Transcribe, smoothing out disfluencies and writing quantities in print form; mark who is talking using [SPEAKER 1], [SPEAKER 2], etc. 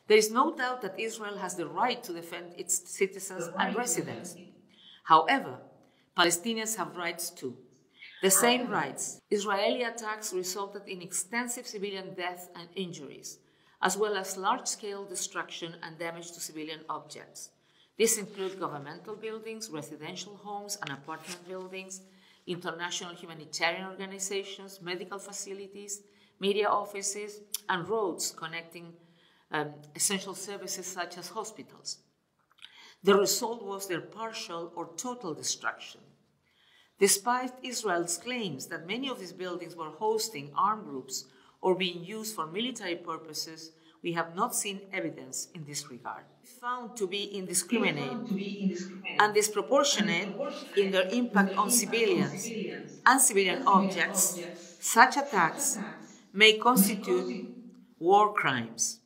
[SPEAKER 1] There is no doubt that Israel has the right to defend its citizens and residents. However, Palestinians have rights too. The same rights. Israeli attacks resulted in extensive civilian death and injuries, as well as large-scale destruction and damage to civilian objects. These include governmental buildings, residential homes and apartment buildings, international humanitarian organizations, medical facilities, media offices, and roads connecting essential services such as hospitals. The result was their partial or total destruction. Despite Israel's claims that many of these buildings were hosting armed groups or being used for military purposes, we have not seen evidence in this regard. Found to be indiscriminate and disproportionate in their impact on civilians and civilian objects, such attacks may constitute war crimes.